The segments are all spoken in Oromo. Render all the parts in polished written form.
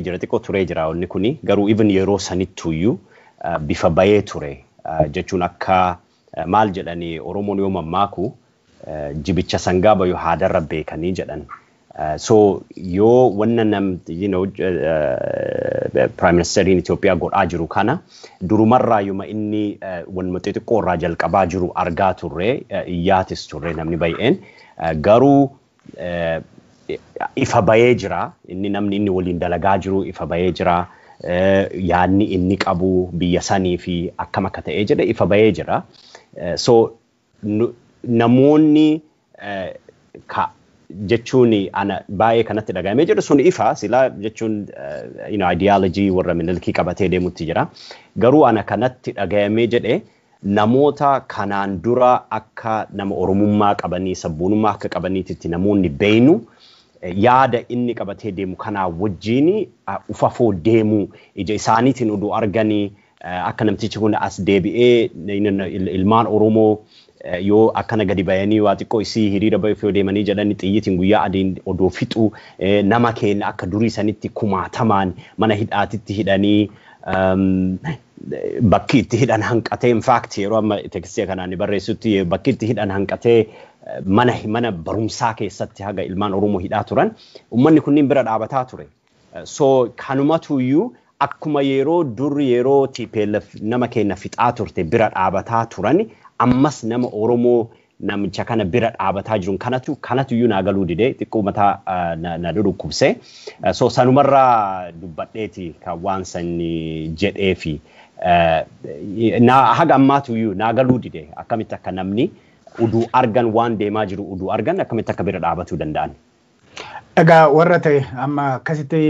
jira xiqqoo turee jira wanni kuni garuu even yeroo sanittuyyuu bifa bayee ture jechuun akka maal jedhanii Oromoon yoo mammaaku jibicha sangaa bayu haadarra beekanii jedhan. So yoo wanna Prime Minister in Ethiopia godhaa jiru kana durumarraa yuma inni wanuma xixiqqoo irraa jalqabaa jiru argaa turre iyyaatis turre namni baay'een garuu ifa bayee jira inni namni inni waliin dalagaa jiru ifa bayee jira yaanni inni qabu biyya sanii fi akkam akka ta'ee jedhe ifa bayee jira. So namoonni jechuun ana baay'ee kanatti dhagahamee jedhu sun ifa silaa jechuun ideology warra minilkii qabatee deemutti jira garuu ana kanatti dhagahamee jedhe namoota kanaan dura akka nama oromummaa qabanii sabboonummaa akka qabaniitti namoonni beeynu yaada inni qabatee deemu kanaa wajjiin ufafoo deemu ija isaaniitiin oduu arganii akka namtichi kun as deebi'ee ilmaan Oromoo yoo akkana gadi bayanii waa xiqqoo isii hiriira bayuu yoo deemanii jedhani xiyyitiin guyyaa adiin odoo fixu nama keenya akka durii sanitti kumaatamaan mana hidhaatitti hidhanii bakki itti hidhan hanqatee in fact yeroo amma tekstii kanaan barreessutti bakki itti hidhan hanqatee mana barumsaa keessatti haga ilmaan Oromoo hidhaa turan ummanni kunniin bira dhaabataa ture. So kanumatuyyuu akkuma yeroo dur yeroo TPLF nama keenya fixaa turte bira dhaabataa turan ammas nama Oromoo namicha kana bira dhaabataa jirun kanatu iyyuu naagaluu didee xiqqoo mataa na dhukkubse. So sanumarraa dubbadheeti kan waan sanni jedhee fi haga ammaatu iyyuu naagaluu didee akkamitti akka namni uduu argan waan deemaa jiru uduu argan akkamitti akka bira dhaabatuu danda'an. Egaa warra ta'e amma akkasitti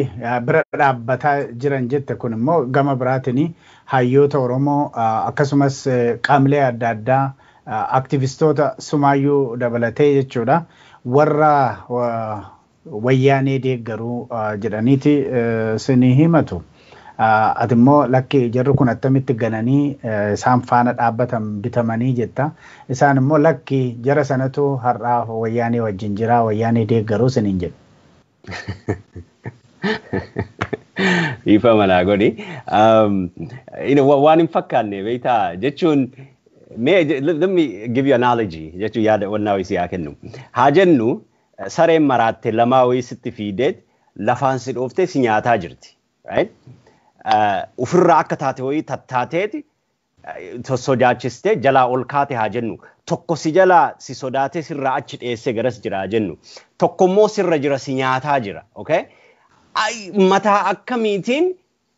bira dhaabbataa jiran jette kun immoo gama biraatiin hayyoota Oromoo akkasumas qaamlee adda addaa aktivistoota sumaayyuu dabalatee jechuudha warra wayyaanee deeggaruu jedhaniiti sinii himatu. Ati immoo lakki jarri kun attamitti gananii isaan faana dhaabbatan bitamanii jetta. Isaan immoo lakki jara sanatu har'aa wayyaanee wajjin jira wayyaanee deeggaruu siniin jedhu. Ifa manaa godhi. Waan hin fakkaanne beektaa jechuun let me give you an analogy jechuun yaada wannaa wayisii haa kennu. Haa jennu sareen maraatte lamaa wayisitti fiideet lafaan si dhooftee si nyaataa jirti. Right? Ufirraa akka taate wayii tattaateeti sodaachistee jalaa ol kaate haa jennu. Tokko si jalaa si sodaatee sirraa achi dheessee garas jira haa jennu. Tokkommoo sirra jira si nyaataa jira. Okay? Mataa akkamiitiin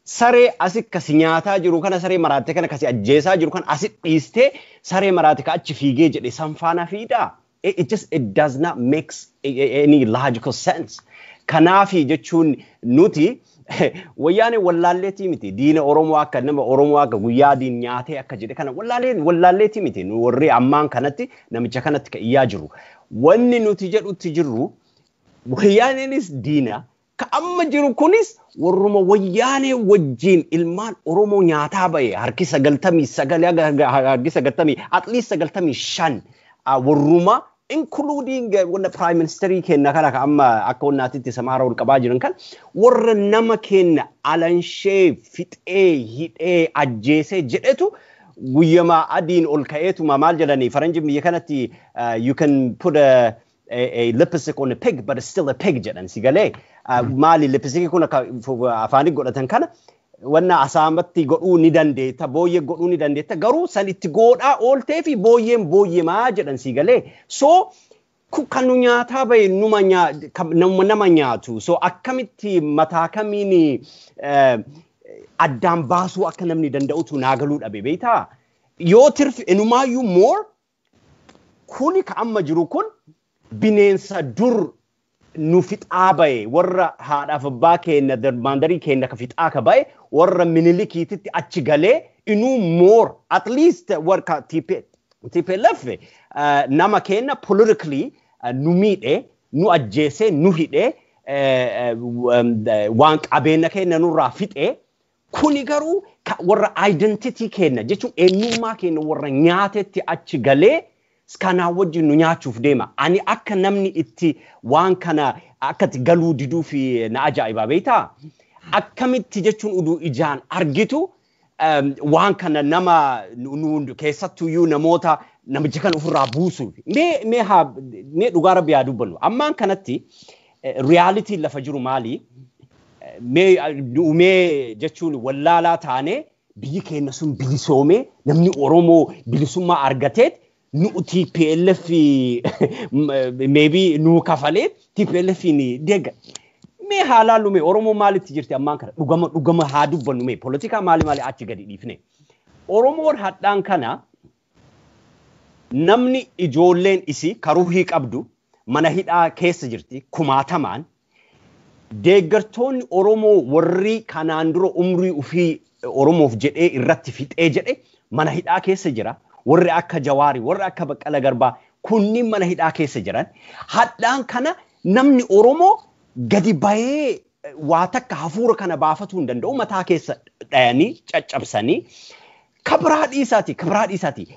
saree asikka si nyaataa jiru kana saree maraatte kana kasi ajjeesaa jiru kana asit dhiistee saree maraatte ka achi fiigee jedhe san faana fiidhaa. It does not make any logical sense. Kanaafi jechuun nuti wayyaane wallaalleetii miti diina Oromoo akka nama Oromoo akka guyyaa diin nyaatee akka jedhe kana wallaalleetii miti warri ammaan kanatti namicha kanatti ka iyyaa jiru wanni nuti jedhutti jirru wayyaaneenis diina ka amma jiru kunis warruma wayyaanee wajjiin ilmaan Oromoo nyaataa bahe harki 99 harki 90 at least 95 warruma including when the Prime Minister kenna kana amma akka wannaatitti samaara ol qabaa jiran kan warra nama kenna alanshee fixee hidhee ajjeesee jedhetu guyyamaa adiin ol ka'eetu maal jedhanii faranjiin biyya kanatti you can put a lipstick on a pig but it's still a pig jedhan sigalee maali lipstick kun afaanii godhatan kana wanna asaamatti godhuu ni dandeetta booyyee godhuu ni dandeetta garuu san itti godhaa ooltee fi booyyeen booyyemaa jedhan sigalee so kanu nyaataa bahe nama nyaatu so akkamitti mataa kamiin addaan baasuu akka namni danda'utu naagaluu dhabe beektaa yoo tirfi enumaayyuu more kuni ka amma jiru kun bineensa dur nu fixaa bahe warra haadhaaf abbaa keenya darbaandarii keenya ka fixaa ka bahe warra minilikiititti achi galee inuu more at least warra TPLF nama keenya politically nu miidhe nu ajjeesee nu hidhee waan qabeenya keenya nurraa fixee kuni garuu warra identity keenya jechuun eenyummaa keenya warra nyaatetti achi galee kana wajjin nu nyaachuuf deema ani akka namni itti waan kana akkati galuu diduu fi na ajaa'iba beektaa akkamitti jechuun uduu ijaan argitu waan kana nama keessattuyyuu namoota namicha kan ofirraa buusuuf mee dhugaa rabbi yaa dubbannu ammaan kanatti reality lafa jiru maali mee jechuun wallaalaa taane biyyi keenya sun bilisoome namni Oromoo bilisummaa argateet nu TPLF maybe nu kafalee TPLF ni deega mee haalaallu mee Oromoo maalitti jirti ammaan kana dhugama haa dubbannu mee politika maali achi gadi dhiifne Oromoon hadhaan kana namni ijoolleen isi karuuhii qabdu mana hidhaa keessa jirti kumaatamaan deeggartoonni Oromoo warri kanaan dura umrii ufii Oromoof jedhee irratti fixee jedhe mana hidhaa keessa jira warri akka Jawaari warri akka Baqqala Garbaa kunniin mana hidhaa keessa jiran hadhaan kana namni Oromoo gadi bahee waa takka hafuura kana baafatuu hin danda'u mataa keessa dhayanii caccabsanii kabraa dhiisaati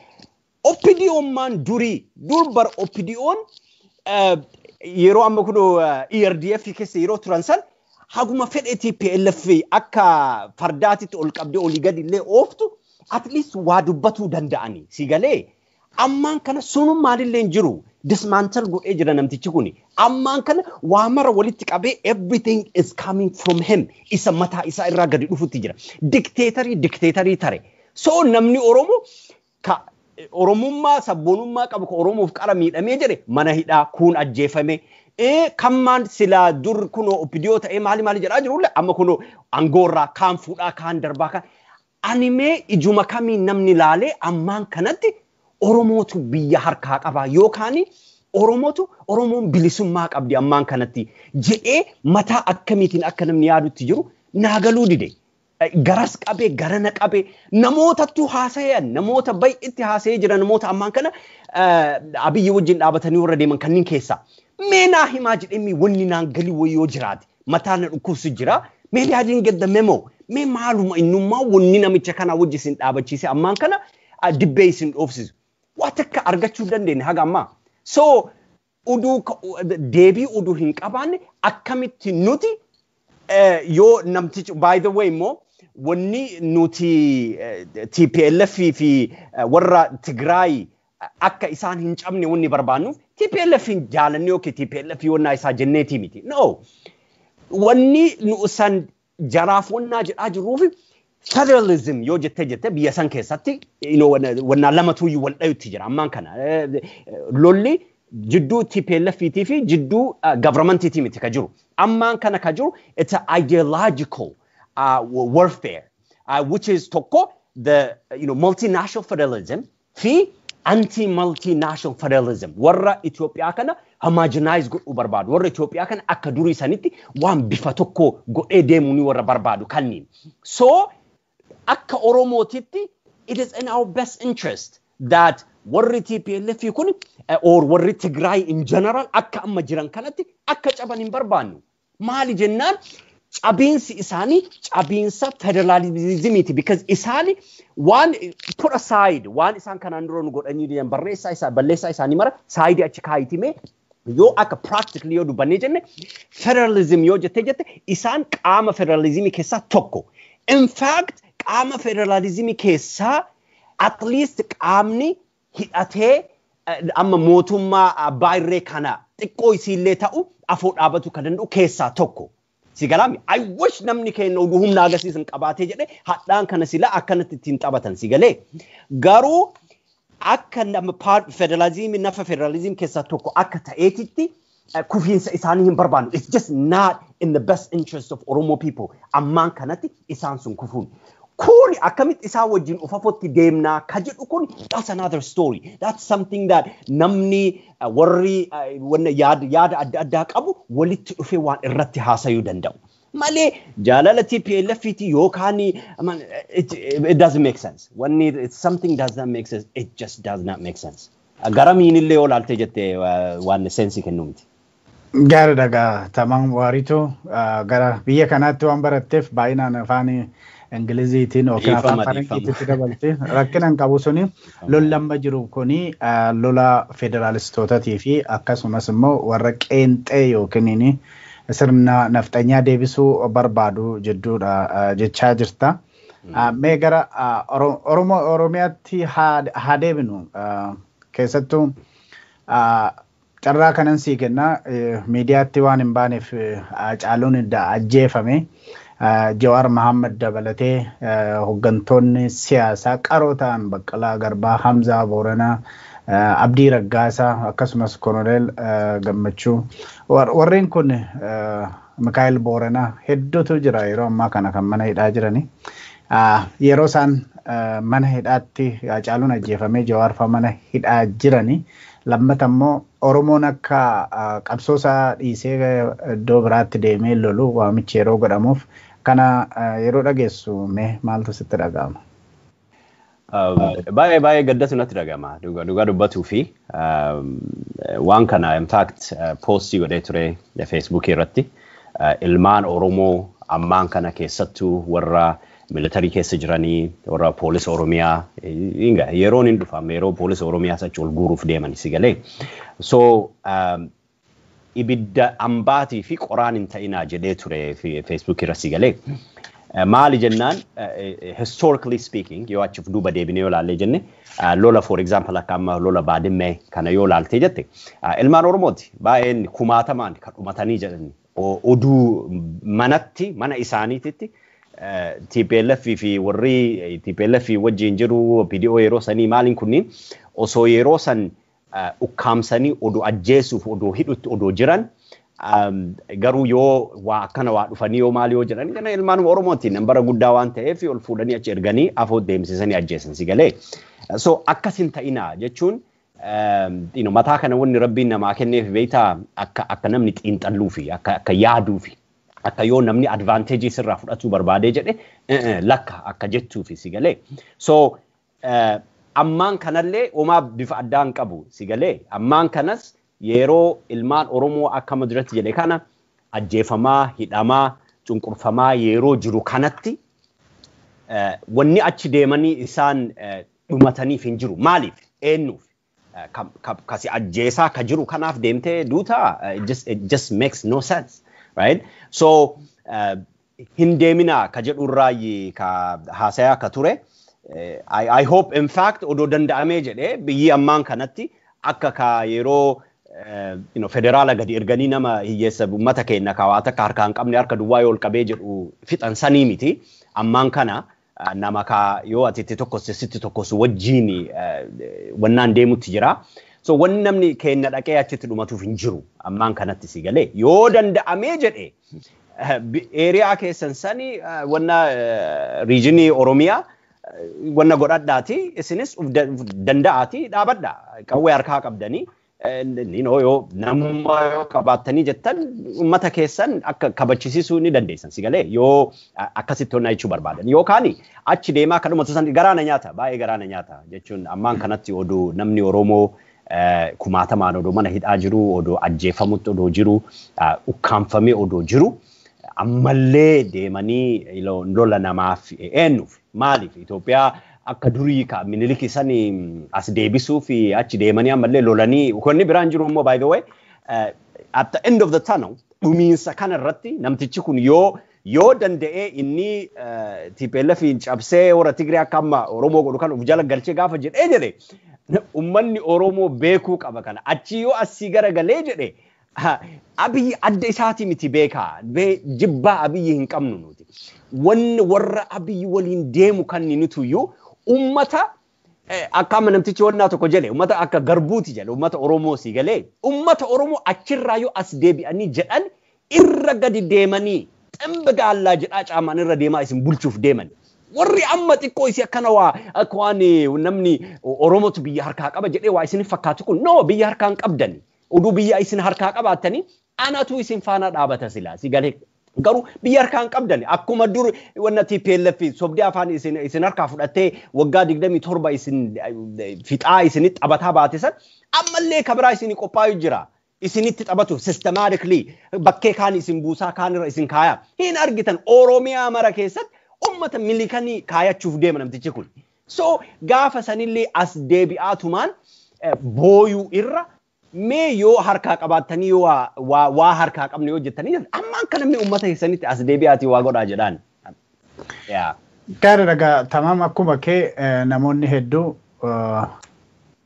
Oppidiyoon maan durbar Oppidiyoon yeroo amma kuno ERDF keessa yeroo turan san haguma fedhe TPLF akka fardaatitti ol qabdee olii gadi illee ooftu at least waa dubbatuu danda'ani sigalee ammaan kana sunum maalillee hin jiru dismantle godhee jira namtichi kuni ammaan kana waa mara walitti qabee everything is coming from him isa mataa isaa irraa gadi dhufutti jira dictatorii tare so namni Oromoo ka Oromummaa sabboonummaa qabu ka Oromoof qara miidhamee jedhe mana hidhaa kun ajjeefame kammaan silaa dur kuno Oppidiyoo ta'ee maali jedhaa jirulle amma kuno angoorraa kaan fuudhaa kaan darbaa kaan animee ijuma kamiin namni laalee ammaan kanatti Oromootu biyya harkaa qabaa yookaan Oromoon bilisummaa qabdi ammaan kanatti jedhee mataa akkamiitiin akka namni yaadutti jiru naagaluu dide. Garas qabee garana qabee namootattu haasayan namoota baay'eetti haasayee jira namoota ammaan kana Abiyyi wajjin dhaabatanii warra deeman kanneen keessa meenaa himaa jedhee wanni naan galii wayyoo jiraate mataa na dhukkubsu jira mee yaadiin gedda memo mee maaluma innummaa wanni namicha kana wajji isin dhaabachiise ammaan kana dibbee isin dhoofsisu waa takka argachuu dandeenya haga ammaa so deebii uduu hin qabaanne akkamitti nuti yoo namtichi by the way immoo wanni nuti TPLF fi warra Tigraay akka isaan hin cabne wanni barbaannuuf TPLF hin jaalanne yookiin TPLF wannaa isaa jenneetii miti no wanni nu san jaraaf wannaa jedhaa jiruuf federalism yoo jette biyya san keessatti wannaa lamatu wal dhayutti jira ammaan kana lolli jidduu TPLF fi jidduu governmentiitii miti ka jiru ammaan kana ka jiru it's an ideological warfare which is tokko the multinational federalism fi anti-multinational federalism warra Itoophiyaa kana homogenize godhuu barbaadu warra Itoophiyaa kana akka durii sanitti waan bifa tokko godhee deemuu warra barbaadu kanniin so akka Oromootitti it is in our best interest that warri TPLF kun or warri Tigraay in general akka amma jiran kanatti akka caban hin barbaannu maali jennaan cabiinsi isaanii cabiinsa federalismiti because isaanii waan put aside waan isaan kanaan dura nu godhanii diyan balleessaa isaanii mara side achi kaayitime yoo akka practically yoo dubbannee jenne federalism yoo jette isaan qaama federalismii keessaa tokko in fact qaama federalismii keessaa at least qaamni hidhatee amma mootummaa abbaa irree kana xiqqoo isiillee ta'u afoo dhaabatu kan danda'u keessaa tokko sigalami I wish namni keenya oduu humna agarsiisan qabaatee jedhe hadhaan kana sila akkanatti ittiin taphatan sigalee garuu akka nama federalismii nafa federalismii keessaa tokko akka ta'eetitti kufiinsa isaanii hin barbaannu it's just not in the best interest of Oromo people ammaan kanatti isaan sun kufuun kuni akkamitti isaa wajjin ufafotti deemnaa ka jedhu kun that's another story that's something that namni warri wanna yaada adda qabu walitti dhufee waan irratti haasayuu danda'u malee jaalala TPLF yookaan it doesn't make sense when it's something does not make sense it just does not make sense garamiin illee olaaltee jettee waan sensi kennu miti gaara dagaa tamam waritu gara biyya kanaatti waan baratteef baay'inaan afaan Ingiliziitiin yookaan afaan Faransiitti dabalte rakkinaan qabu suni lollamma jiru kuni lola federaalistootatii fi akkasumas immoo warra qeenxee yookiin sirna nafxanyaa deebisuu barbaadu jedhuudha jechaa jirta. Mee gara Oromiyaatti haa deebinu keessattuu carraa kanan sii kenna miidiyaatti waan hin baaneef Hacaaluun ajjeefame Jawaar Mohaammed dabalatee hoggantoonni siyaasaa qaroo ta'an Baqqalaa Garbaa, Hamzaa Booranaa, Abdii Raggaasaa akkasumas Koloneel Gammachuu warreen kun Mikaa'el Booranaa hedduutu jira yeroo ammaa kana kan mana hidhaa jirani. Yeroo isaan mana hidhaatti Hacaaluun ajjeefamee Jawaar fa'aa mana hidhaa jirani. Lammata immoo Oromoon akka qabsoosaa dhiisee iddoo biraatti deemee lolu waamichi yeroo godhamuuf kana yeroo dhageessu mee maaltu sitti dhaga'ama? Baay'ee gaddatu natti dhaga'ama. Dhugaa dubbatuu fi waan kana in fact postii godhee ture Facebook irratti ilmaan Oromoo ammaan kana keessattuu warra military keessa jiranii warra poolisii Oromiyaa yeroon hin dhufame yeroo poolisii Oromiyaa achi ol guuruuf deeman si galee. So ibidda ambaatii fi qoraan hin ta'inaa jedhee ture Facebook irra si galee. Maali jennaan historically speaking yoo achiif duuba deebinee yoo laallee jenne lola for example akka amma lola baadimmee kana yoo laaltee jette ilmaan Oromooti baay'een kumaatamaan kan dhumatanii jedhani oduu manatti mana isaaniititti TPLF fi warri TPLF wajjin jiru PDO yeroo sanii maaliin kunniin osoo yeroo san ukkaamsanii oduu ajjeesuuf oduu hidhutti oduu jiran garuu yoo waa akkana waa dhufanii yoo maali yoo jedhan kana ilmaan Oromooti nambara guddaa waan ta'eef ol fuudhanii achi erganii afoo deemsisanii ajjeesan si galee. So akkasin ta'inaa jechuun mataa kana wanni rabbiin namaa kenneef beektaa akka namni xiinxalluu fi akka yaaduu fi akka yoo namni advantage sirraa fudhachuu barbaadee jedhe lakka akka jettuu fi si galee. So ammaan kanallee homaa bifa addaan qabu si galee. Ammaan kanas yeroo ilmaan Oromoo akka maduratti jedhe kana ajjeefamaa, hidhamaa, cunqurfamaa yeroo jiru kanatti wanni achi deemanii isaan dhumataniif hin jiru. Maaliif? Eenyuuf? Kasi ajjeesaa ka jiru kanaaf deemtee duutaa it just makes no sense. Right? So hin deeminaa ka jedhurraayi ka haasayaa ka ture. I hope in fact odoo danda'amee jedhee biyyi ammaan kanatti akka ka yeroo federaala gadi erganii nama hiyyeessa uummata keenya kawaata ka harkaan qabne harka duwwaa yoo ol qabee jedhu fixan sanii miti ammaan kana nama ka yoo atitti tokkos sitti tokkos wajjiin wannaan deemutti jira. So wanni namni keenya dhaqee achitti dhumatuuf hin jiru ammaan kanatti si galee yoo danda'amee jedhe eeriyaa keessan sanii wanna riijinii Oromiyaa wanna godhadhaati isinis danda'aati dhaabadha qawwee harkaa qabdanii yoo namummaa yoo qabaattanii jettan uummata keessan akka kabachisiisuu ni dandeessan si galee yoo akkasitti honna jechuu barbaadan yookaan achi deemaa kan dhumatu san garaana nyaata baay'ee garaana nyaata jechuun ammaan kanatti oduu namni Oromoo kumaatamaan odoo mana hidhaa jiru odoo ajjeefamutti odoo jiru ukkaanfamee odoo jiru ammallee deemanii lola namaaf eenyuuf maaliif Itoophiyaa akka durii ka miniliki sanii as deebisuu fi achi deemanii ammallee lolanii konni biraan jiru immoo by the way at the end of the tunnel dhumiinsa kana irratti namtichi kun yoo danda'ee inni TPLF cabsee warra Tigree akka amma Oromoo godhu kan uf jala galchee gaafa jedhe ummanni Oromoo beekuu qaba kana achi yoo asii garagalee jedhe Abiy adda isaatii miti beekaa jibbaa Abiy hin qabnu nuti wanni warra Abiy waliin deemu kan nutuyyuu ummata akka amma namtichi wannaa tokko jedhe ummata akka garbuuti jedhe ummata Oromoo si galee ummata Oromoo achirraa yoo as deebi'anii jedhan irra gadi deemanii ximba gaallaa jedhaa caamaan irra deemaa isin bulchuuf deeman. Warri amma xiqqoo isi akkana waa akka waan namni Oromootu biyya harkaa qaba jedhee waa isin fakkaatu kun no biyya harkaa hin qabdani. Oduu biyya isin harkaa qabaatanii anatu isin faana dhaabata silaa si galee garuu biyya harkaa hin qabdani akkuma dur wanna TPLF sobdii afaan isin harkaa fudhattee waggaa 27 isin fixaa isinitti taphataa baatisan ammallee kabiraa isin qophaa'u jira. Isinitti taphatu systematically bakkee kaan isin buusaa kaan irra isin kaaya hin argitan Oromiyaa mara keessatti ummata milikanii kaayachuuf deema namtichi kun. So gaafa sanillee as deebi'aatumaan booyuu irra mee yoo harkaa qabaatanii yoo waa harkaa qabne yoo jettanii ammaan kana mee uummata keessanitti as deebi'aatii waa godhaa jedhaan. Gaariidha egaa tamam akkuma kee namoonni hedduu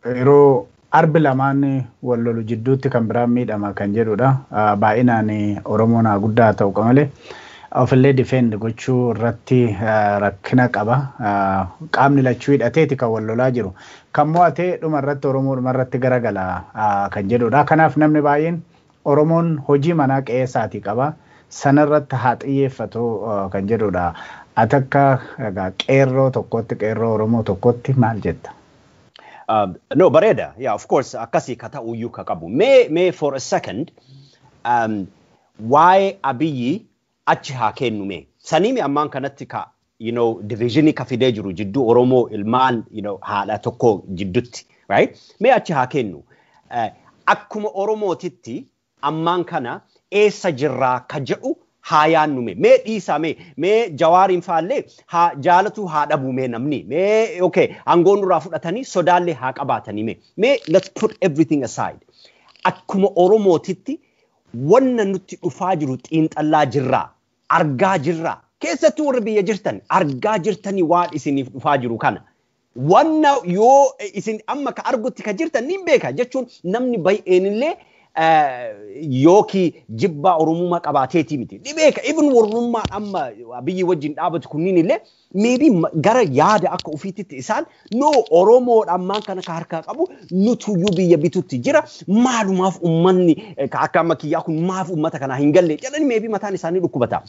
yeroo arbi lamaan wal lolu jidduutti kan biraan miidhama kan jedhudha. Baay'inaan Oromoon haa guddaa ta'u malee ofillee difeend gochuu irratti rakkina qaba. Qaamni lachuu hidhateeti kan wal lolaa jiru. Kan mo'atee dhuma irratti Oromoo dhuma irratti garagala kan jedhudha. Kanaaf namni baay'een Oromoon hojii manaa qe'ee isaatii qaba. Sanarratti haa xiyyeeffatu kan jedhudha. Atakka qeerroo tokkotti qeerroo Oromoo tokkotti maal jetta? No, bareda. Yeah, of course. Akasi kata uyu kakabu. May for a second. Why Abiy achi haa kennu me? Sanimi amman kanatti ka, divisioni ka fidee jiru jiddu Oromoo ilmaan, haadha tokko jiddutti, right? May achi haa kennu. Akkuma Oromootitti amman kana eessa jirraa ka jedhu haa yaannu mee dhiisaa mee Jawaariin faallee haa jaalatu haa dhabu mee namni mee okay aangoon nurraa fudhatanii sodaallee haa qabaatanii mee let's put everything aside. Akkuma Oromootitti wanna nutti dhufaa jiru xiinxallaa jirraa argaa jirraa keessattuu warra biyya jirtan argaa jirtanii waan isiniif dhufaa jiru kana wanna yoo isin amma ka argutti ka jirtan ni beeka jechuun namni baay'eenillee yooki jibba Oromummaa qabaateeti miti. Dhibeeka even warrummaa amma Abiyyi wajjin dhaabatu kunniin illee maybe gara yaada akka ofiititti isaan no Oromoo ammaan kana ka harkaa qabu nutuyyuu biyya bitutti jira maalumaaf ummanni akka amma kiyyaa kun maaf ummata kana hin galle jedhani maybe mataan isaanii dhukkubata.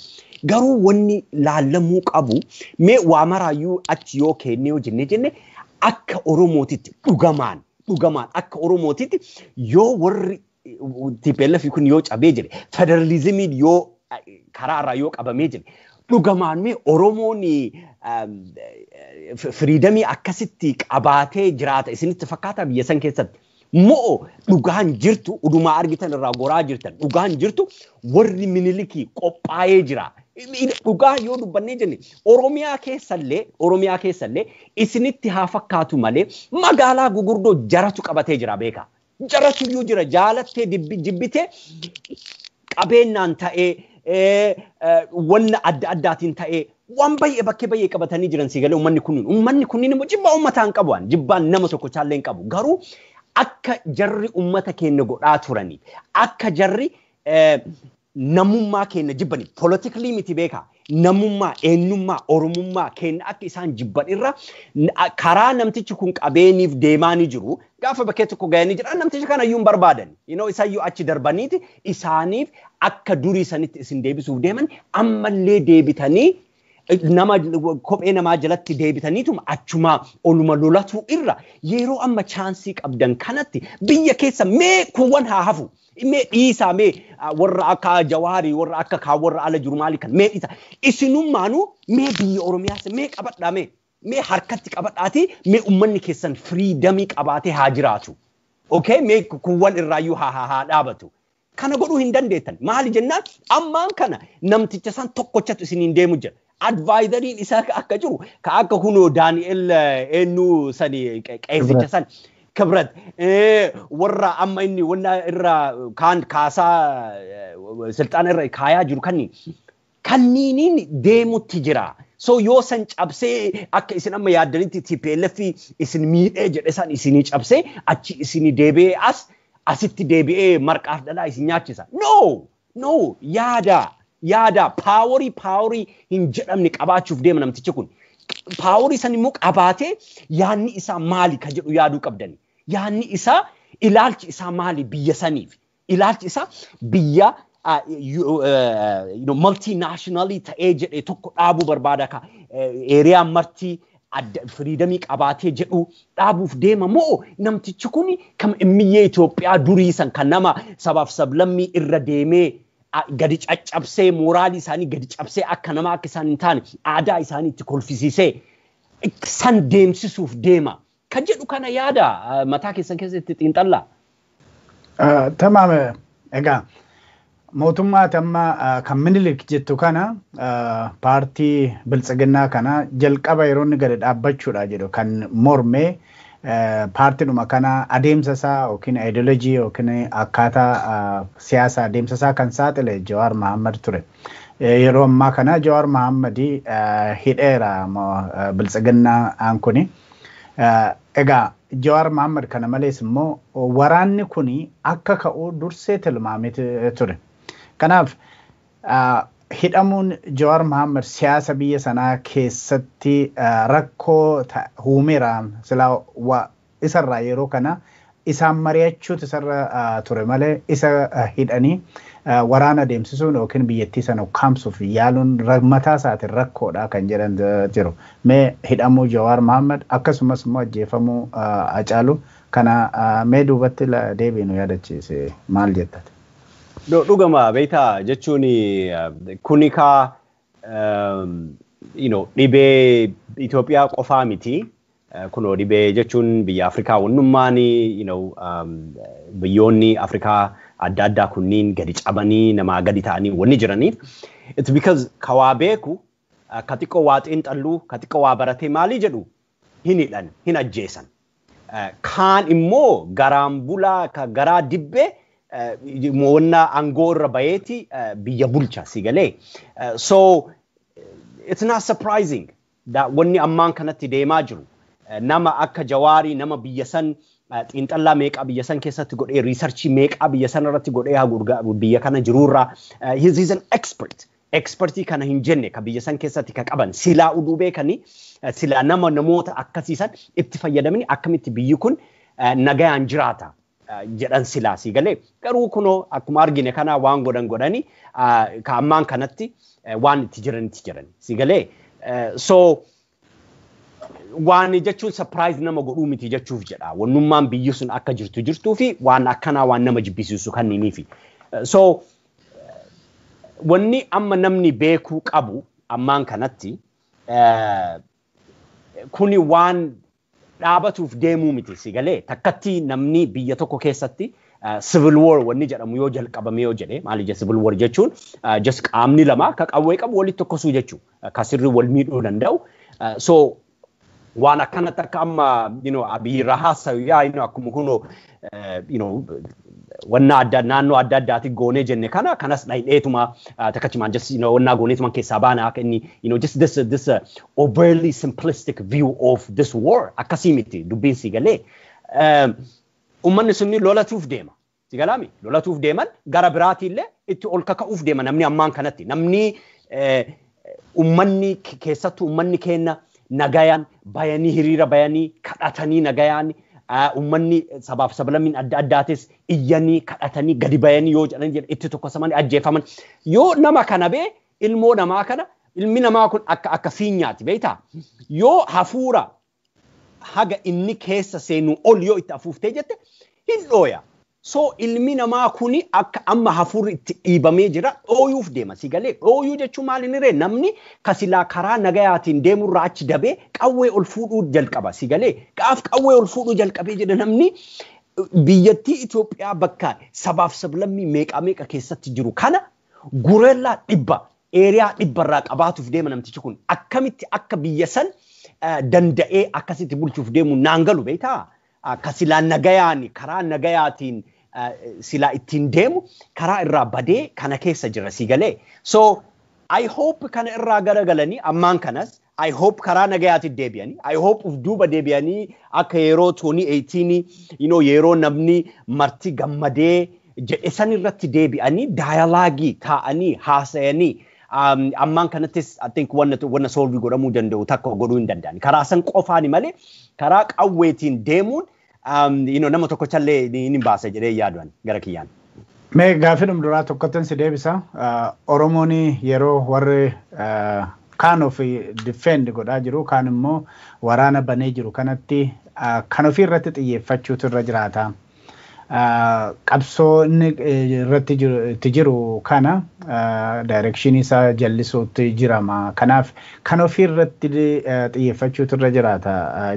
Garuu wanni laallamuu qabu mee waa maraayyuu achi yoo kennee yoo jenne akka Oromootitti dhugamaan akka Oromootitti yoo warri TPLF kun yoo cabee jire federalizimiin yoo karaa irraa yoo qabamee jire dhugamaan mee Oromoon freedomii akkasitti qabaatee jiraata isinitti fakkaata biyya san keessatti moo dhugaan jirtu udumaa argitan irraa goraa jirtan dhugaan jirtu warri minilikii qophaa'ee jira. Dhugaa yoo dubbannee jenne Oromiyaa keessallee isinitti haa fakkaatu malee magaalaa gugurdoo jaratu qabatee jira beeka. Jaratu yoo jira jaalattee jibbitee qabeenyaan ta'ee wanna adda addaatiin ta'ee waan baay'ee bakkee qabatanii jiran sigalee ummanni kunniin immoo jibbaa ummataan qabu jibbaan nama tokko chaallee hin qabu garuu akka jarri ummata keenya godhaa turanii akka jarri namummaa keenya jibbanii politically miti beeka namummaa eenyummaa Oromummaa keenya akka isaan jibban irra karaa namtichi kun qabeeniif deemaanii jiru gaafa bakkee tokko ga'anii jiran namtichi kana iyyuu barbaadan isaayyuu achi darbaniiti isaaniif akka durii sanitti isin deebisuuf deeman ammallee deebitanii nama kophee namaa jalatti deebitaniituma achuma oluma lolatu irra yeroo amma chaansii qabdan kanatti biyya keessa mee kuwwan haa hafu mee dhiisaa mee warra akka Jawaarii warra akka warra ala jiru maali kan mee dhiisa isinummaanuu mee biyya Oromiyaas mee qabadhaa mee harkatti qabadhaati mee ummanni keessan freedomii qabaatee haa jiraatu okay mee kuwwan irraayyuu haa dhaabatu kana godhuu hin dandeettan maali jennaan ammaan kana namticha san tokkochatu isiniin deemu jira. Advisoriin isaa akka jiru ka akka kunoo Daani'el eenyu sani qeessicha san kibrat warra amma inni wanna irra kaan kaasaa silxaana irra kaayaa jiru kanniiniin deemutti jira. So yoo san cabsee akka isin amma yaaddanitti TPLF isin miidhee jedhe san isinii cabsee achi isinii deebi'ee asitti deebi'ee marqaaf dhalaa isin nyaachisa. No yaada paaworii hin jedhamne qabaachuuf deema namtichi kun paaworii san immoo qabaatee yaanni isaa maali ka jedhu yaaduu qabdani yaanni isaa ilaalchi isaa maali biyya saniif ilaalchi isaa biyya multinationally ta'ee jedhee tokko dhaabuu barbaada ka eeriyaa martii freedomii qabaatee jedhu dhaabuuf deema moo namtichi kun kam immiyyee Itoophiyaa durii san kan nama sabaaf sablammii irra deemee gadi caccabsee mooraalii isaanii gadi cabsee akka nama akka isaan hin taane aadaa isaanii itti kolfisiisee san deemsisuuf deema kan jedhu kana yaada mataa keessan keessatti xiinxallaa. Tamam egaa mootummaa tamma kan minilik jettu kana paartii biltsiginnaa kana jalqaba yeroo inni gadi dhaabbachuudha jedhu kan mormee paartiidhuma kana adeemsa isaa yookiin ideoloojii yookiin akkaataa siyaasa adeemsa isaa kan saaxile Jawaar Mohaammed ture. Yeroo ammaa kana Jawaar Mohaammed hidheera biltsiginnaa kuni. Egaa Jawaar Mohaammed kana malees immoo waraanni kuni akka ka'u dursee tilmaamee ture. Kanaaf hidhamuun Jawaar Mohaammed siyaasa biyya sanaa keessatti rakkoo uumeera silaa isarraa yeroo kana isaan mari'achuutu isarra ture malee isa hidhanii waraana deemsisuun yookiin biyyattii sana ukkaamsuuf yaaluun mataa isaatiin rakkoodha kan jedhan jiru. Mee hidhamuu Jawaar Mohaammed akkasumas immoo ajjeefamuu Hacaaluu kana mee duubatti deebiinu yaadachiise maal jettate? Dhugama beektaa jechuun kuni kaa dhibee Itoophiyaa qofaa miti. Kunoo dhibee jechuun biyya Afrikaa wannummaan biyyoonni Afrikaa adda addaa kunniin gadi cabanii namaa gadi ta'anii wanni jiraniif. It's because kawaa beeku ka xiqqoo waa xiinxalluu ka xiqqoo waa baratee maalii jedhu hin hidhan hin ajjeesan. Kaan immoo garaan bulaa ka garaa dibbee moonna aangoo irra bayeeti biyya bulcha si galee. So it's not surprising that wanni ammaan kanatti deemaa jiru nama akka Jawaarii nama biyya san xiinxallaa meeqa biyya san keessatti godhee researchii meeqa biyya san irratti godhee biyya kana jirurraa he's an expert. Expertii kana hin jenne ka biyya san keessatti ka qaban silaa uduu beekanii silaa namoota akkasiisan itti fayyadamanii akkamitti biyyi kun nagayaan jiraata. Jedhan silaa si galee garuu kunoo akkuma argine kana waan godhanii ka ammaan kanatti waan itti jiran si galee. So waan jechuun surprise nama godhuu miti jechuuf jedha wannummaan biyyi sun akka jirtuu fi waan akkanaa waan nama jibbisiisu kanniniifi. So wanni amma namni beekuu qabu ammaan kanatti kuni waan dhaabatuuf deemuu miti si galee takkatti namni biyya tokko keessatti civil war wanni jedhamu yoo jalqabame yoo jedhe maali je civil war jechuun just qaamni lama ka qawwee qabu walitti tokkosuu jechuu ka sirri wal miidhuu danda'u. So waan akkanatti akka amma Abiy rahasa yaa akkuma kunoo wanna adda naannoo adda addaati goonee jenne kanas dhaydheetuma takkachimaan just wanna gooneetuma keessaa baana akka inni just this overly simplistic view of this war akkasii miti dubbiin si galee. Ummanni sunni lolatuuf deema si galaami lolatuuf deeman gara biraatiillee itti ol kaka'uuf deema namni ammaan kanatti namni ummanni keessattuu ummanni keenya nagayaan bayanii hiriira bayanii kadhatanii nagayaan ummanni sabaaf sablammiin adda addaatis iyyanii kadhatanii gadi bayanii yoo jedhan itti tokkosamanii ajjeefaman yoo nama kana bee ilmoo namaa kana ilmi namaa kun akka fiinyaati beektaa yoo hafuura haga inni keessa seenu ol yoo itti afuuftee jette hin dhooya. So ilmi namaa kuni akka amma hafuurri itti dhiibamee jira dhooyuuf deema si galee dhooyuu jechuun maal inni ree namni kasilaa karaa nagayaatiin deemurraa achi dabee qawwee ol fuudhuu jalqaba si galee gaaf qawwee ol fuudhuu jalqabee jedha namni biyyattii Itoophiyaa bakka sabaaf sablammii meeqa keessatti jiru kana gureellaa dhibba eeriyaa dhibbarraa qabaatuuf deema namtichi kun akkamitti akka biyya san danda'ee akkasitti bulchuuf deemu naan galu beektaa. Kasilaa nagayaan karaa nagayaatiin silaa ittiin deemu karaa irraa badee kana keessa jira si galee. So I hope kana irraa garagalanii ammaan kanas I hope karaa nagayaatiin deebi'anii I hope uf duuba deebi'anii akka yeroo 2018 yeroo namni marti gammadee jedhe san irratti deebi'anii daayalaagii taa'anii haasayanii ammaan kanattis I think wanna solve godhamuu danda'u takka godhuu hin danda'ani karaa san qofaani malee karaa qawweetiin deemuun nama tokkochallee ni baasa jedhee yaaduan gara kiyyaan. Mee gaaffiidhuma duraa tokkottan si deebisa Oromoon yeroo warri kaan of defend godhaa jiru kaan immoo waraana banee jiru kanatti kan ofii irratti xiyyeeffachuutu irra jiraata. Qabsoo inni irratti jiru kana direction isaa jallisuutti jirama. Kanaaf kan ofii irratti xiyyeeffachuutu irra jiraata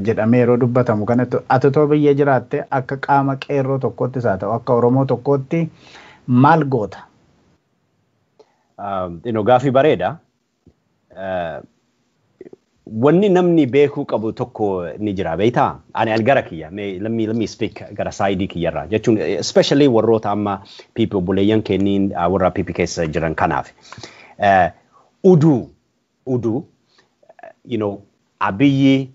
jedhamee yeroo dubbatamu kanatti atotoo biyya jiraatte akka qaama qeerroo tokkotti isaa ta'u akka Oromoo tokkotti maal goota? Gaaffii bareeda. wanni namni beekuu qabu tokko ni jira beektaa ani algara kiyya let me speak gara side kiyyarraa jechuun especially warroota amma people buleeyyan kenniin warra PP keessa jiran kanaaf uduu Abiy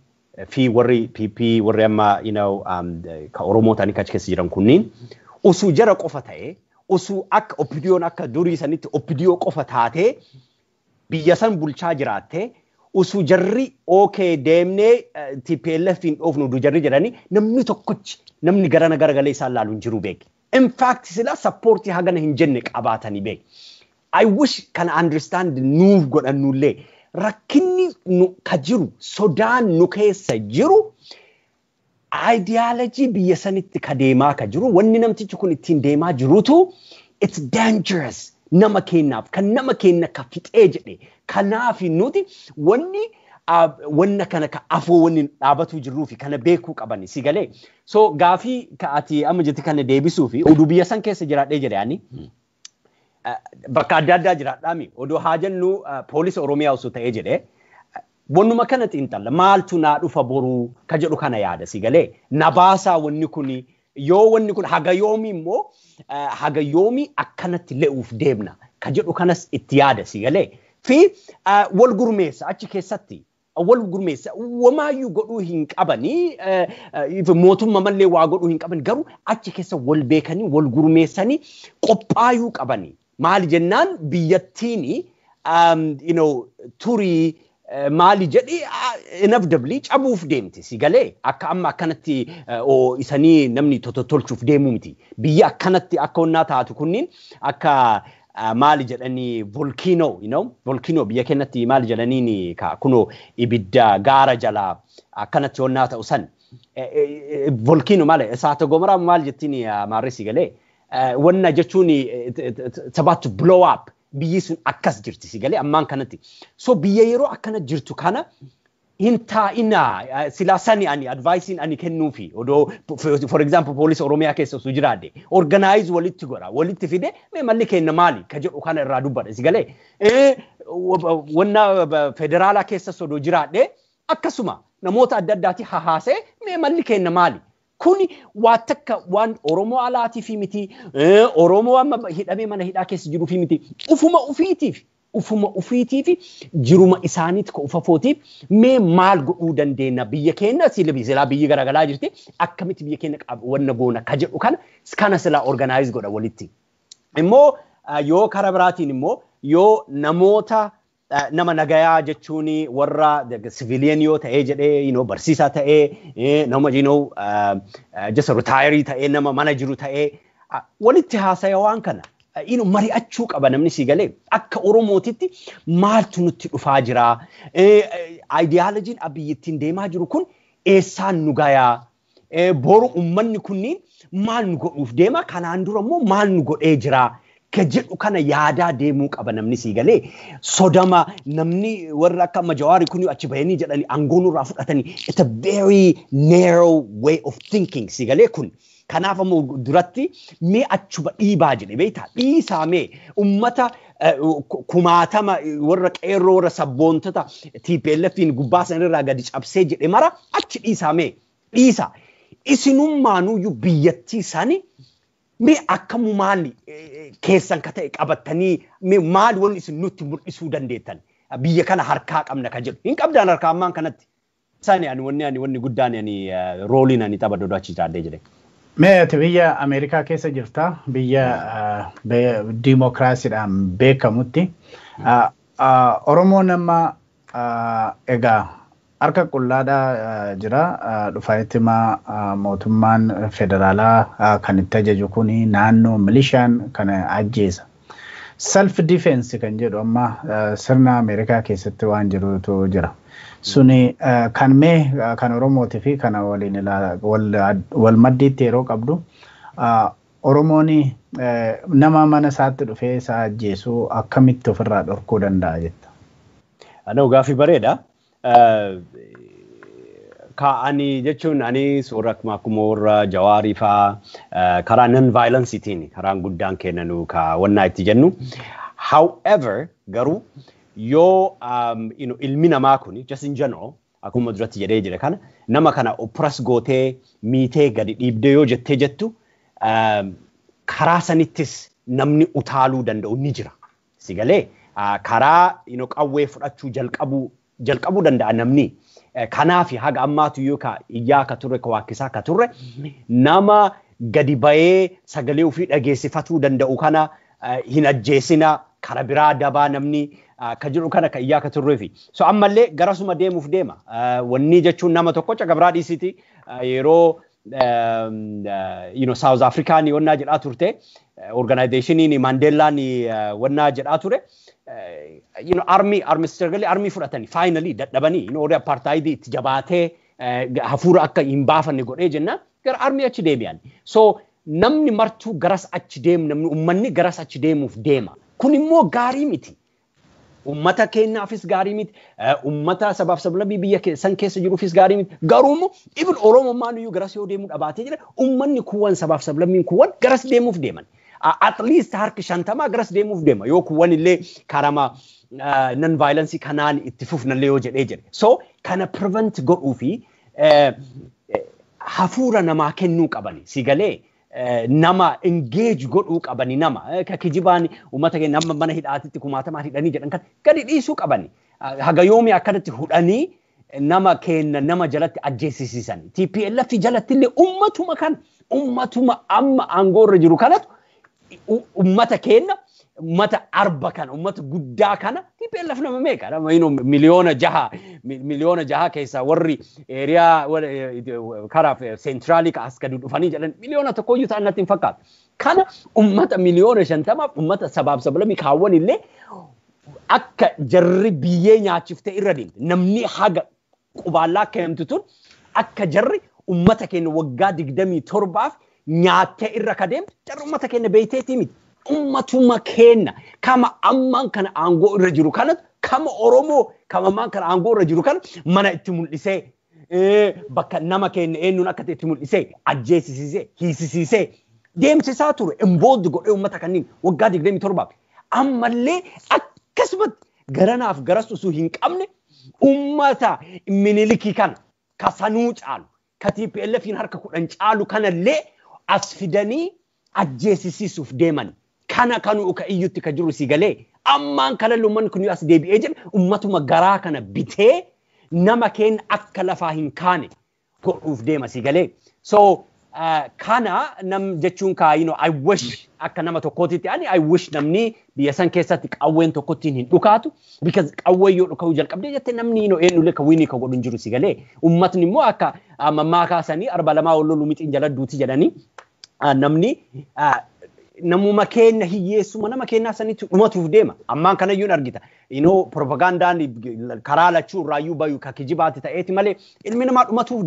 fi warri PP warri amma ka Oromoota ni kachi keessa jiran kunniin usuu jara qofa ta'ee usuu akka opinion akka durii sanitti opinion qofa taatee biyya san bulchaa jiraattee usuu jarri okay deemnee TPLFin ofnu du jarri jedhani namni tokkochi namni garana garagalee isaan laaluun jiru beek in fact sila support hagana hin jenne qabaatanii beek I wish can understand nuuf godhannullee rakkinni ka jiru sodaan nu keessa jiru ideology biyya sanitti ka deemaa ka jiru wanni namtichi kun ittiin deemaa jirutu it's dangerous nama kennaaf kan nama kenna ka fixee jedhe kanaaf nuti wanna kana ka afoo wanni dhaabatu jiruu fi kana beekuu qabani si galee so gaafii ka ati amma jetti kana deebisuu fi oduu biyya san keessa jiraadhee jedhe ani bakka adda addaa jiraadhaami oduu haa jennu poolisii Oromiyaa osoo ta'ee jedhe wannuma kana xiinxalla maaltu naa dhufa boruu ka jedhu kana yaada si galee na baasaa wanni kuni yoo wanni kun haga yoomii immoo haga yoomii akkanatti le'uuf deemna ka jedhu kanas itti yaada si galee fi wal gurmeessa achi keessatti wal gurmeessa wamaayyuu godhuu hin qabanii mootummaa mallee waa godhuu hin qaban garuu achi keessa wal beekanii wal gurmeessanii qophaayuu qabanii maali jennaan biyyattiini turii maali jedhi inevitably cabuuf deemti si galee akka amma akkanatti isanii namni tolchuuf deemuu miti biyya akkanatti akka onnaa taatu kunniin akka maali jedhanii volcano biyya kennatti maali jedhaniin kuno ibidda gaara jalaa akkanatti onnaa ta'u san volcano maali esaata gomora maali jettiin maarri si galee wanna jechuun it's about to blow up biyyi sun akkas jirti si galee ammaan kanatti so biyya yeroo akkana jirtu kana hintaa'ina silaa sani ani advicein ani kennuufi odoo for example police Oromiyaa keessa osoo jiraadde organize walitti godha walitti fide mee malli kenna maali ka jedhu kana irraa dubbadha si galee wanna federaalaa keessa odoo jiraadde akkasuma namoota adda addaati hahaasee mee malli kenna maali kuni waa takka waan Oromoo alaatii fi miti Oromoo amma hidhamee mana hidhaa keessa jiru fi miti ufuma ufiitiif jiruma isaaniitti ka ufafootiif mee maal godhuu dandeenya biyya keenya silaa biyyi garagalaa jirti akkamitti biyya keenya wanna goona ka jedhu kana silaa organize godha walitti immoo yoo kara biraatiin immoo yoo namoota nama nagayaa jechuun warra civilian yoo ta'ee jedhee barsiisaa ta'ee nama just retiree ta'ee nama mana jiru ta'ee walitti haasaya waan kana mari'achuu qaba namni si galee akka Oromootitti maaltu nutti dhufaa jira ideologiin Abiyyittiin deemaa jiru kun eessaan nu gayaa boru ummanni kunniin maal nu godhuuf deema kanaan dura immoo maal nu godhee jira ka jedhu kana yaadaa deemuu qaba namni si galee sodama namni warra akka Jawaari kun achi bahanii jedhanii aangoo nurraa fudhatanii it's a very narrow way of thinking si galee kun kanaaf ammoo duratti mee achuba dhiibaa jedhe beektaa dhiisaa mee ummata kumaatama warra qeerroo warra sabboontota TPLFin gubbaa sanirraa gadi cabsee jedhe mara achi dhiisaa mee dhiisa isinummaanuu biyyattii sani mee akkamu maali keessan ka ta'e qabattanii mee maali wanni isin nutti mul'isuu dandeettan biyya kana harkaa qabna ka jedhu hin qabdaan harkaa ammaan kanatti sani ani wanni guddaan rooliin ani tapha dodaachi jiraadhee jedhe. Mee ati biyya Ameerikaa keessa jirta biyya dimokiraasiidhaan beekamutti Oromoon amma egaa harka qullaadhaa jira dhufaayitti mootummaan federaalaa kan itti ajaju kun naannoo milishaan kana ajjeesa self defense kan jedhu amma sirna Ameerikaa keessatti waan jirutu jira suni kan mee kan Oromootii fi kana waliin wal maddiitti yeroo qabdu Oromoon nama mana isaatti dhufee isaa ajjeesuu akkamitti ofirraa dhorkuu danda'a jetta. Anoo gaafii bareeda. Ka ani jechuun ani suuraa akkuma warra Jawaarii faa karaa non violencetiin karaan guddaan kennanu ka wannaa itti jennu. However garuu yoo ilmi namaa kun just in general akkuma duratti jedhee jira kana nama kana oppress gootee miitee gadi dhiibdee yoo jettee jettu karaa sanittis namni utaaluu danda'u ni jira. Sigalee karaa qawwee fudhachuu jalqabuu danda'a namni. Kanaaf haga ammaatu yoo iyyaa ka turre ka waakkisaa ka turre nama gadi bayee sagalee ofii dhageessifatuu danda'u kana hin ajjeesina kara biraa dabaa namni ka jiru kana ka iyyaa ka turreefi. So ammallee garasuma deemuuf deema. Wanni jechuun nama tokkocha gabraa dhiisiti yeroo South Africa ni wannaa jedhaa turte organizationiin Mandelaan wannaa jedhaa ture. Army fudhatanii finally dadhabanii warri apartheid itti jabaatee hafuura akka hin baafanne godhee jenna gara army achi deebi'an. So namni martuu garas achi deemu namni ummanni garas achi deemuuf deema. Kun immoo gaarii miti. Ummata keenyaafis gaarii miti. Ummata sabaaf sablabii biyya san keessa jiruufis gaarii miti. Garuu even Oromummaan iyyuu garas yoo deemuu dhabaatee jira ummanni kuwwan sabaaf sablammiin kuwwan garas deemuuf deeman. At least harki 50 garas deemuuf deema yoo kuwwan illee karama non-violence kanaan itti fufnallee yoo jedhee jedhe. So kana prevent godhuu fi hafuura namaa kennuu qabani. Sigalee nama engage godhuu qabani nama ka kijibaan ummata keenya nama mana hidhaatitti kumaatamaa hidhanii jedhan kan gadi dhiisuu qabani. Haga yoomii akkanatti hudhanii nama keenya nama jalatti ajjeesisiisan. TPLF jalatti illee ummatuma amma aangoorra jiru kanatu ummata keenya ummata arba kana ummata guddaa kana TPLF nama meeqa miliyoona jaha keessa warri area karaaf centraalii ka as gadi dhufanii jedhan miliyoona tokkoyyuu ta'an natti hin fakkaatu. Kana ummata miliyoona 50 ummata sabaaf sablamii kaawwan illee akka jarri biyyee nyaachiftee irra deemte namni haga qubaallaa akka himtu tun akka jarri ummata keenya waggaa 27 nyaattee irra ka deemte jarri ummata keenya beeyteetii miti. Ummatuma keenya kama ammaan kana aangoo irra jiru kana kama Oromoo kama ammaan kana aangoo irra jiru kana mana itti mul'isee bakka nama keenya eenyuun akka itti mul'isee ajjeesisiisee hiisisiisee deemsisaa ture imbooddi godhee ummata kanniin waggaa 27 ammallee akkasumatti garanaaf garas osoo hin qabne ummata minilikii kana kasanuu caalu ka TPLFin harka 10 caalu kanallee as fidanii ajjeesisiisuuf deeman. Kana kanu ka iyyutti ka jiru sigalee ammaan kana lumman kun as deebi'ee jira ummatuma garaa kana bitee nama keenya akka lafaa hin kaane godhuuf deema sigalee. So kana nam jechuun ka I wish akka nama tokkootitti I wish namni biyya san keessatti qawween tokkottiin hin dhukaatu because qawwee yoo dhuka'uu jalqabdee jette namni eenyulee ka winii ka godhu hin jiru sigalee. Ummatni immoo akka mammaa kaasanii 42 wallolu mixiin jala duuti jedhanii namni namuma keenya hiyyeessuma nama keenyaa sanitti dhumatuuf deema. Ammaan kanayyuun argita. Propagandaan karaa lachuu irraayyuu bayu ka kijibaatti ta'eeti malee ilmi namaa dhumatuuf